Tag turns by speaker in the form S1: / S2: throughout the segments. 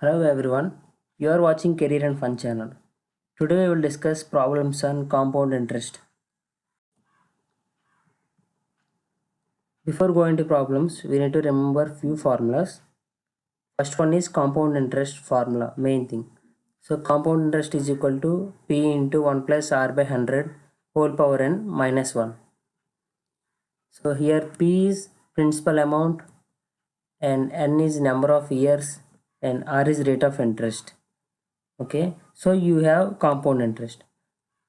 S1: Hello everyone, you are watching Career and Fun channel. Today we will discuss problems on compound interest. Before going to problems, we need to remember few formulas. First one is compound interest formula, main thing. So compound interest is equal to P into 1 plus R by 100 whole power n minus 1. So here P is principal amount and n is number of years and R is rate of interest. Okay, so you have compound interest,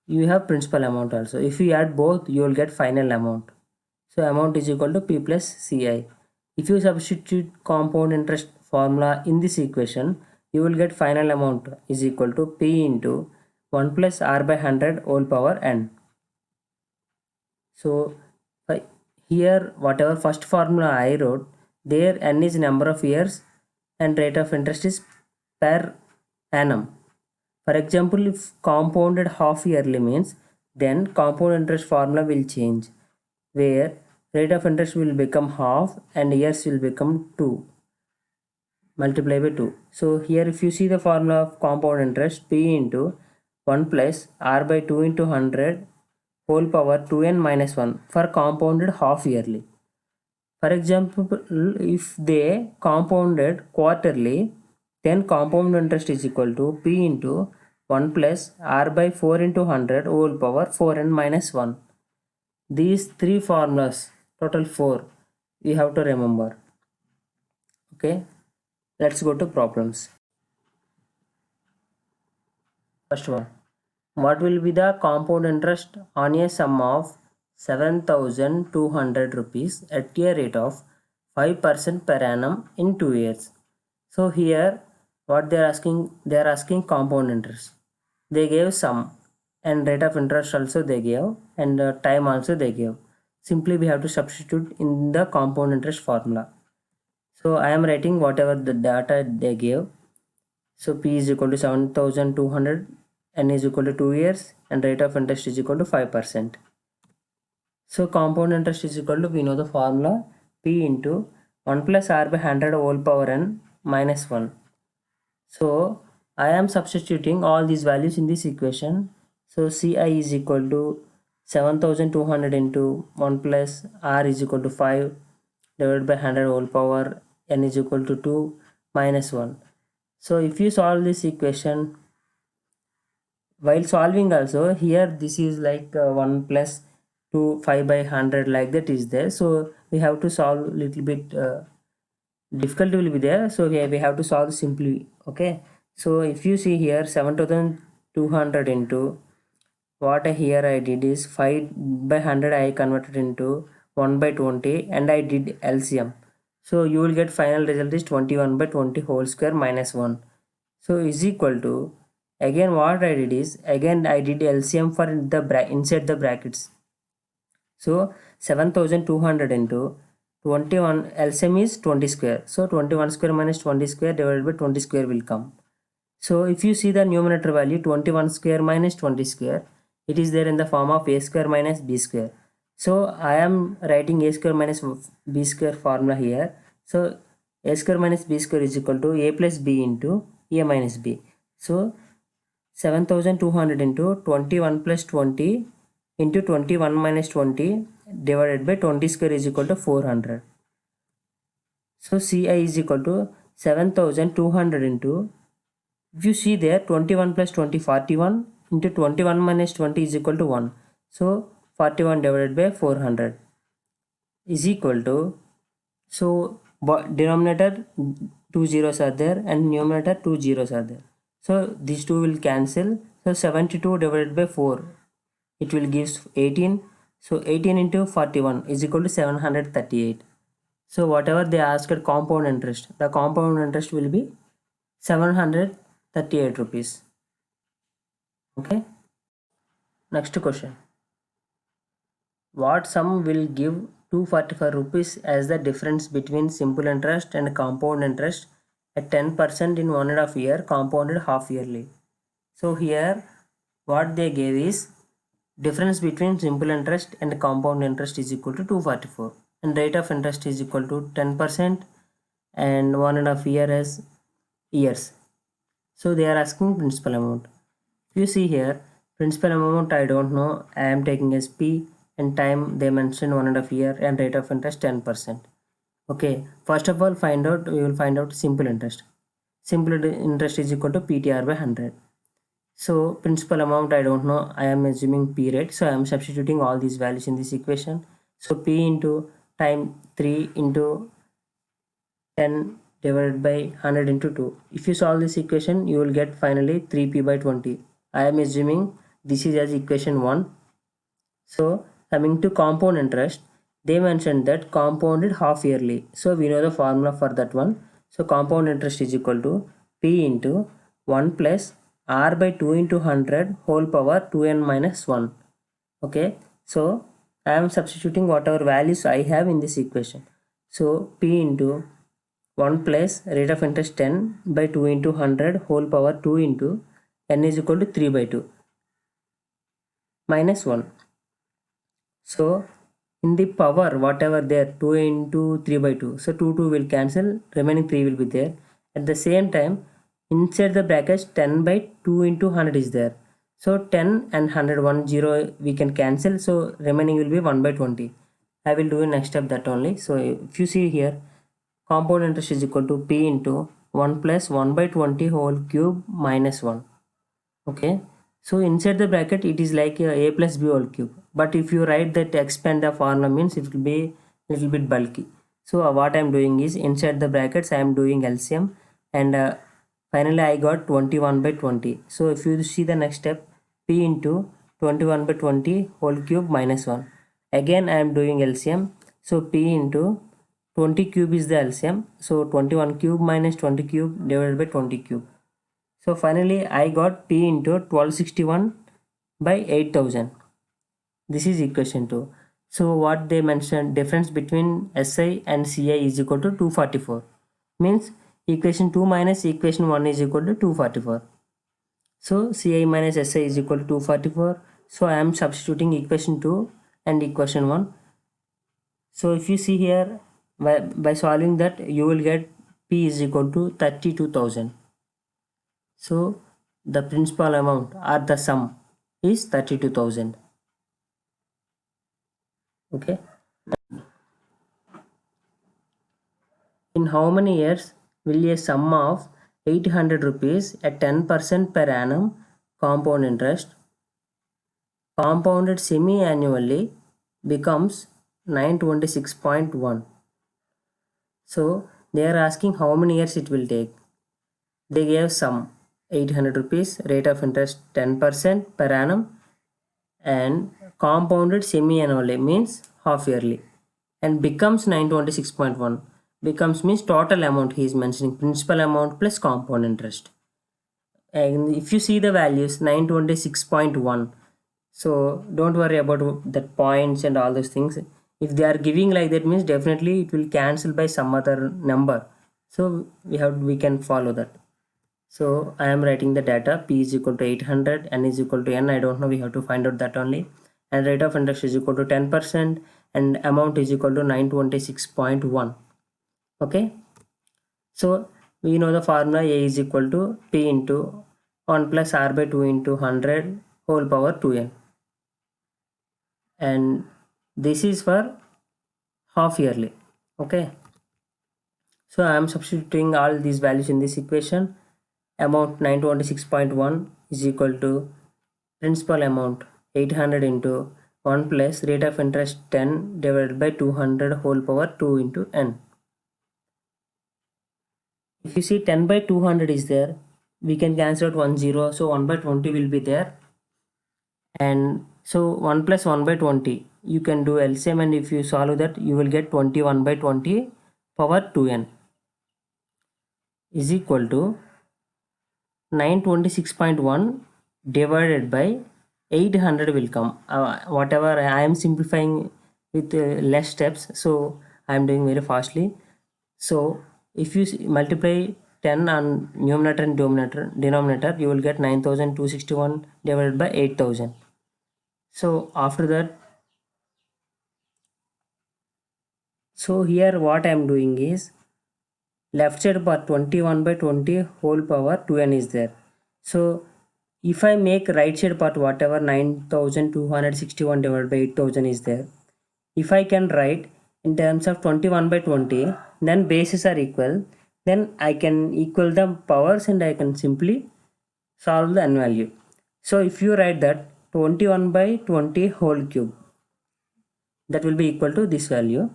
S1: you have principal amount also. If you add both, you will get final amount. So amount is equal to P plus CI. If you substitute compound interest formula in this equation, you will get final amount is equal to P into 1 plus R by 100 whole power n. So here whatever first formula I wrote, there n is number of years and rate of interest is per annum. For example, if compounded half yearly means, then compound interest formula will change, where rate of interest will become half and years will become 2, multiply by 2. So here if you see the formula of compound interest, P into 1 plus R by 2 into 100 whole power 2n minus 1 for compounded half yearly. For example, if they compounded quarterly, then compound interest is equal to P into 1 plus R by 4 into 100 whole power 4n minus 1. These three formulas, total 4, we have to remember. Okay, let's go to problems. First one, what will be the compound interest on a sum of 7,200 rupees at a rate of 5% per annum in 2 years? So here what they are asking compound interest. They gave sum and rate of interest also they gave, and time also they gave. Simply we have to substitute in the compound interest formula. So I am writing whatever the data they gave. So P is equal to 7,200, N is equal to 2 years, and rate of interest is equal to 5%. So compound interest is equal to, we know the formula, P into 1 plus R by 100 whole power n minus 1. So I am substituting all these values in this equation. So CI is equal to 7,200 into 1 plus R is equal to 5 divided by 100 whole power n is equal to 2 minus 1. So if you solve this equation, while solving also, here this is like 1 plus 2 5 by 100 like that is there. So we have to solve little bit difficulty will be there. So here we have to solve simply. Okay, so if you see here 7,200 into what here I did is 5 by 100 I converted into 1 by 20 and I did LCM. So you will get final result is 21 by 20 whole square minus 1. So is equal to, again what I did is, again I did LCM for the inside the brackets. So 7,200 into 21, LCM is 20 square. So 21 square minus 20 square divided by 20 square will come. So if you see the numerator value 21 square minus 20 square, it is there in the form of a square minus b square. So I am writing a square minus b square formula here. So a square minus b square is equal to a plus b into a minus b. So 7,200 into 21 plus 20 into 21 minus 20 divided by 20 square is equal to 400. So Ci is equal to 7,200 into, if you see there 21 plus 20 41 into 21 minus 20 is equal to 1. So 41 divided by 400 is equal to, so denominator 2 zeros are there and numerator 2 zeros are there. So these two will cancel. So 72 divided by 4, it will give 18. So 18 into 41 is equal to 738. So whatever they asked compound interest, the compound interest will be 738 rupees. Okay. Next question. What sum will give 245 rupees as the difference between simple interest and compound interest at 10% in 1.5 year compounded half yearly? So here what they gave is difference between simple interest and compound interest is equal to 244 and rate of interest is equal to 10% and 1.5 year as years. So they are asking principal amount. You see here, principal amount I don't know, I am taking as P, and time they mentioned 1.5 year, and rate of interest 10%. Okay, first of all we will find out simple interest. Simple interest is equal to PTR by 100. So principal amount I don't know, I am assuming P rate, so I am substituting all these values in this equation. So P into time 3 into 10 divided by 100 into 2. If you solve this equation, you will get finally 3p by 20. I am assuming this is as equation 1. So coming to compound interest, they mentioned that compounded half yearly. So we know the formula for that one. So compound interest is equal to p into 1 plus r by 2 into 100 whole power 2n minus 1. Okay, so I am substituting whatever values I have in this equation. So p into 1 plus rate of interest 10 by 2 into 100 whole power 2 into n is equal to 3 by 2 minus 1. So in the power whatever there, 2 into 3 by 2, so 2 will cancel, remaining 3 will be there. At the same time, inside the brackets 10 by 2 into 100 is there. So 10 and 100 1 0 we can cancel, so remaining will be 1 by 20. I will do next step that only. So if you see here, compound interest is equal to p into 1 plus 1 by 20 whole cube minus 1. Okay, so inside the bracket it is like a plus b whole cube, but if you write that expand the formula means it will be little bit bulky. So what I am doing is inside the brackets I am doing LCM, and finally I got 21 by 20. So if you see the next step, p into 21 by 20 whole cube minus 1. Again I am doing LCM, so p into 20 cube is the LCM, so 21 cube minus 20 cube divided by 20 cube. So finally I got P into 1261 by 8000. This is equation 2. So what they mentioned, difference between SI and CI is equal to 244. Means equation 2 minus equation 1 is equal to 244. So CI minus SI is equal to 244. So I am substituting equation 2 and equation 1. So if you see here, by solving that, you will get P is equal to 32,000. So the principal amount or the sum is 32,000. Okay. In how many years will a sum of 800 rupees at 10% per annum compound interest compounded semi-annually becomes 926.1? So they are asking how many years it will take. They gave sum 800 rupees, rate of interest 10% per annum, and compounded semi-annually means half yearly, and becomes 926.1. Becomes means total amount he is mentioning, principal amount plus compound interest. And if you see the values 926.1, so don't worry about that points and all those things. If they are giving like that means definitely it will cancel by some other number, so we can follow that. So I am writing the data, p is equal to 800, n is equal to n, I don't know, we have to find out that only. And rate of interest is equal to 10%, and amount is equal to 926.1. okay, so we know the formula, a is equal to p into 1 plus r by 2 into 100 whole power 2n, and this is for half yearly. Okay, so I am substituting all these values in this equation. Amount 926.1 is equal to principal amount 800 into 1 plus rate of interest 10 divided by 200 whole power 2 into n. If you see 10 by 200 is there, we can cancel out 1 0, so 1 by 20 will be there. And so 1 plus 1 by 20, you can do LCM, and if you solve that you will get 21 by 20 power 2n is equal to 926.1 divided by 800 will come. Whatever I am simplifying with less steps, so I am doing very fastly. So if you multiply 10 on numerator and denominator, you will get 9261 divided by 8000. So after that, so here what I am doing is left side part 21 by 20 whole power 2n is there. So if I make right side part whatever 9261 divided by 8000 is there, if I can write in terms of 21 by 20, then bases are equal, then I can equal the powers and I can simply solve the n value. So if you write that 21 by 20 whole cube, that will be equal to this value.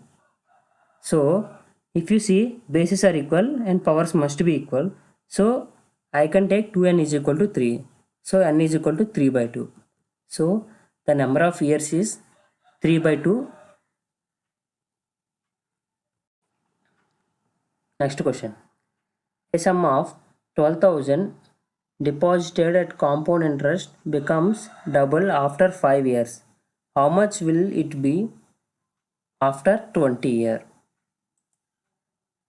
S1: So if you see bases are equal and powers must be equal, so I can take 2n is equal to 3. So n is equal to 3 by 2. So the number of years is 3 by 2. Next question. A sum of 12,000 deposited at compound interest becomes double after 5 years. How much will it be after 20 years?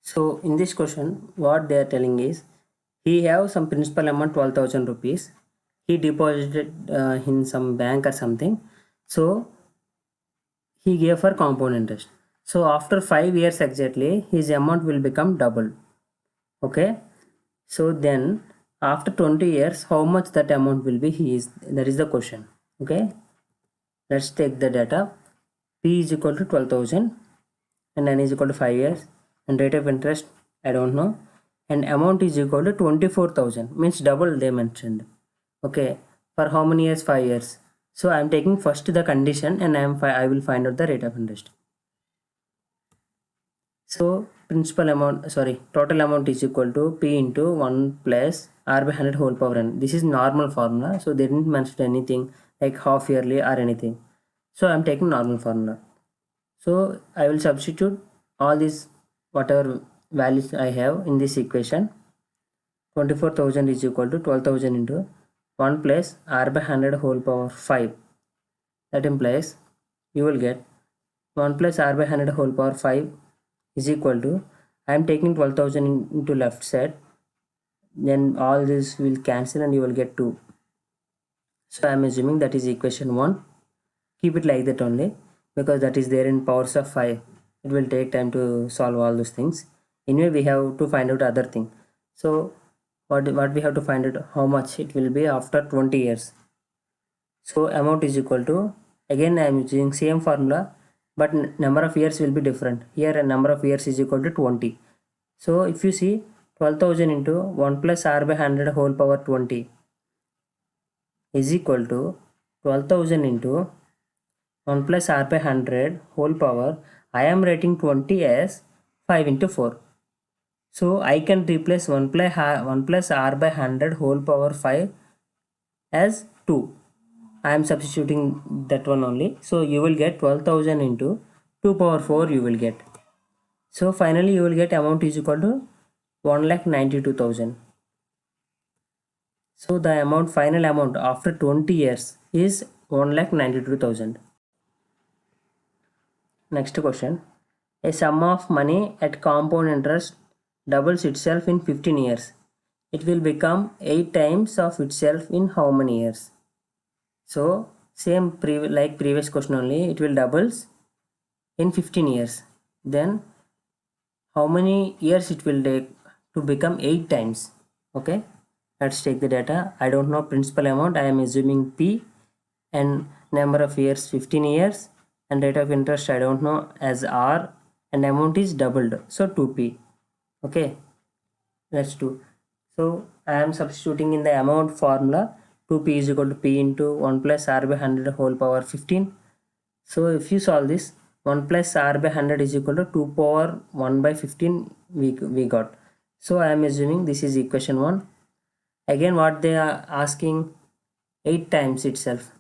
S1: So in this question, what they are telling is, he have some principal amount 12,000 rupees. He deposited in some bank or something. So he gave for compound interest. So after 5 years exactly, his amount will become double. Okay. So then after 20 years, how much that amount will be? That is the question. Okay. Let's take the data. P is equal to 12,000 and n is equal to 5 years, and rate of interest I don't know, and amount is equal to 24,000, means double they mentioned. Okay, for how many years? 5 years. So I am taking first the condition and I will find out the rate of interest. So total amount is equal to P into 1 plus R by 100 whole power n. This is normal formula, so they didn't mention anything like half yearly or anything. So I am taking normal formula. So I will substitute all these whatever values I have in this equation. 24,000 is equal to 12,000 into 1 plus R by 100 whole power 5. That implies you will get 1 plus R by 100 whole power 5 is equal to, I am taking 12,000 into left side, then all this will cancel and you will get 2. So I am assuming that is equation 1. Keep it like that only, because that is there in powers of 5. It will take time to solve all those things. Anyway, we have to find out other thing. So what we have to find out, how much it will be after 20 years. So amount is equal to, again I am using same formula, but number of years will be different. Here a number of years is equal to 20. So if you see 12,000 into 1 plus R by 100 whole power 20 is equal to 12,000 into 1 plus R by 100 whole power, I am writing 20 as 5 into 4. So I can replace 1 plus R by 100 whole power 5 as 2. I am substituting that one only. So you will get 12,000 into 2 power 4 you will get. So finally you will get amount is equal to 1,92,000. So the amount, final amount after 20 years is 1,92,000. Next question. A sum of money at compound interest doubles itself in 15 years. It will become 8 times of itself in how many years? So same like previous question only, it will doubles in 15 years. Then how many years it will take to become 8 times? Okay, let's take the data. I don't know principal amount. I am assuming P, and number of years 15 years, and rate of interest I don't know as R, and amount is doubled, so 2P. Okay, let's do. So I am substituting in the amount formula. 2P is equal to P into 1 plus R by 100 whole power 15. So if you solve this, 1 plus R by 100 is equal to 2 power 1 by 15 we got. So I am assuming this is equation 1. Again what they are asking, 8 times itself.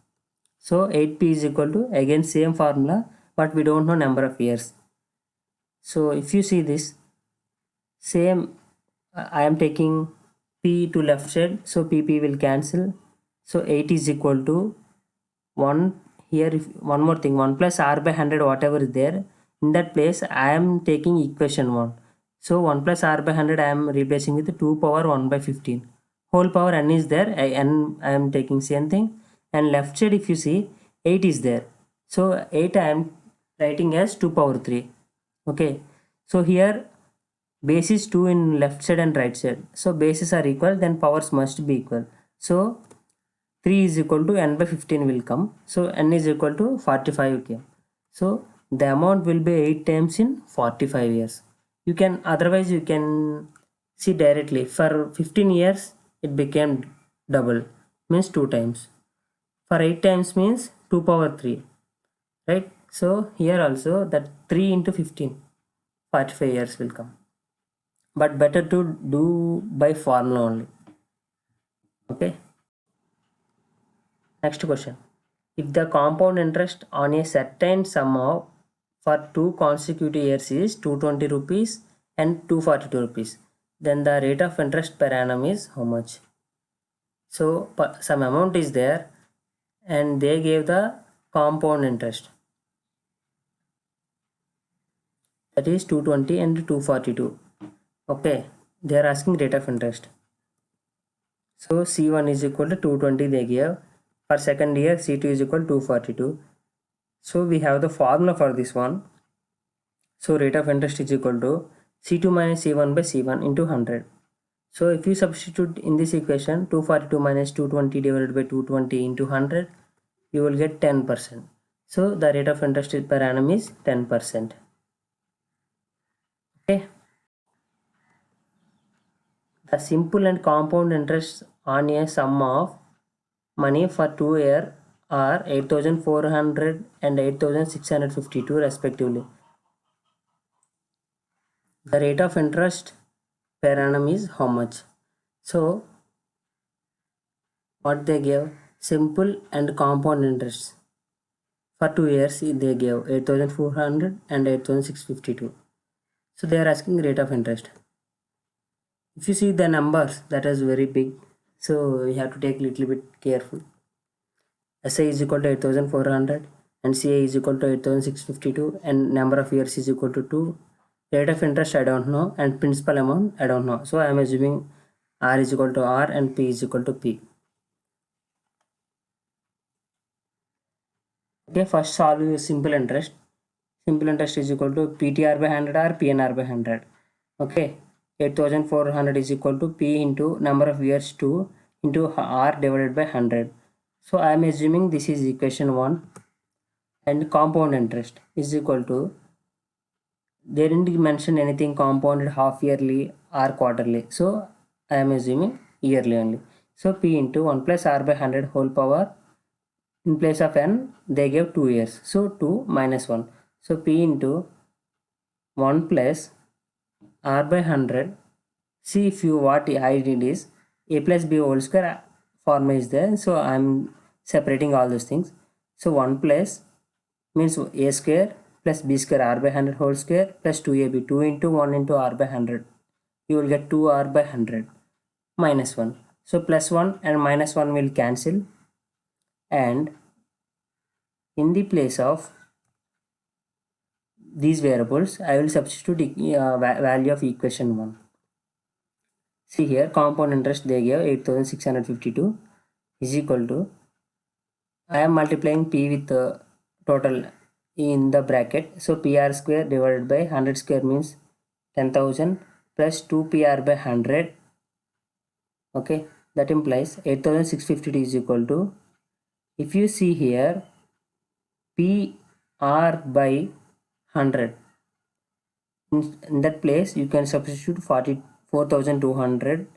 S1: So 8P is equal to, again same formula, but we don't know number of years. So if you see this, same, I am taking P to left side, so PP will cancel. So 8 is equal to 1. Here if one more thing, 1 plus R by 100 whatever is there, in that place I am taking equation 1. So 1 plus R by 100 I am replacing with 2 power 1 by 15. Whole power n is there, I am taking same thing, and left side if you see 8 is there. So 8 I am writing as 2 power 3. Okay, so here base is 2 in left side and right side. So bases are equal, then powers must be equal. So 3 is equal to n by 15 will come. So n is equal to 45 came. So the amount will be 8 times in 45 years. You can, otherwise you can see directly for 15 years it became double, means 2 times. For 8 times means 2 power 3, right? So here also that 3 into 15, 45 years will come. But better to do by formula only. Okay. Next question. If the compound interest on a certain sum of for 2 consecutive years is 220 rupees and 242 rupees, then the rate of interest per annum is how much? So some amount is there and they gave the compound interest, that is 220 and 242. Okay, they are asking rate of interest. So C1 is equal to 220 they gave. For second year C2 is equal to 242. So we have the formula for this one. So rate of interest is equal to C2 minus C1 by C1 into 100. So if you substitute in this equation 242 minus 220 divided by 220 into 100, you will get 10%. So the rate of interest per annum is 10%. Okay. The simple and compound interest on a sum of money for 2 years are 8,400 and 8,652 respectively. The rate of interest per annum is how much? So what they gave, simple and compound interest for 2 years they gave 8,400 and 8,652. So they are asking rate of interest. If you see the numbers, that is very big, so you have to take little bit careful. SI is equal to 8,400 and CA is equal to 8,652 and number of years is equal to 2. Rate of interest I don't know and principal amount I don't know. So I am assuming R is equal to R and P is equal to P. Okay, first solve simple interest. Simple interest is equal to PTR by 100 or PNR by 100. Okay, 8,400 is equal to P into number of years 2 into R divided by 100. So I am assuming this is equation 1, and compound interest is equal to, they didn't mention anything compounded half yearly or quarterly, so I am assuming yearly only. So P into 1 plus R by 100 whole power, in place of n they gave 2 years, so 2 minus 1. So P into 1 plus R by 100. See, if you what I did is a plus b whole square formula is there, so I am separating all those things. So 1 plus means a square plus b square R by 100 whole square plus 2ab, 2 into 1 into R by 100. You will get 2R by 100 minus 1. So plus 1 and minus 1 will cancel, and in the place of these variables I will substitute value of equation 1. See here, compound interest they gave 8,652 is equal to, I am multiplying P with total in the bracket. So PR square divided by 100 square means 10,000 plus 2PR by 100. Okay, that implies 8,652 is equal to, if you see here, PR by 100. In that place you can substitute 44,200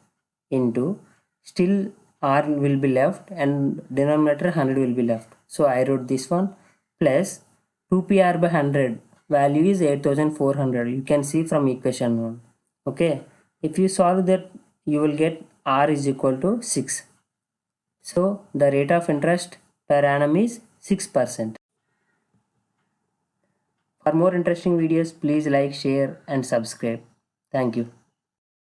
S1: into, still R will be left and denominator 100 will be left. So I wrote this one plus 2PR by 100 value is 8,400. You can see from equation 1. Okay, if you solve that you will get R is equal to 6. So the rate of interest per annum is 6%. For more interesting videos, please like, share and subscribe. Thank you.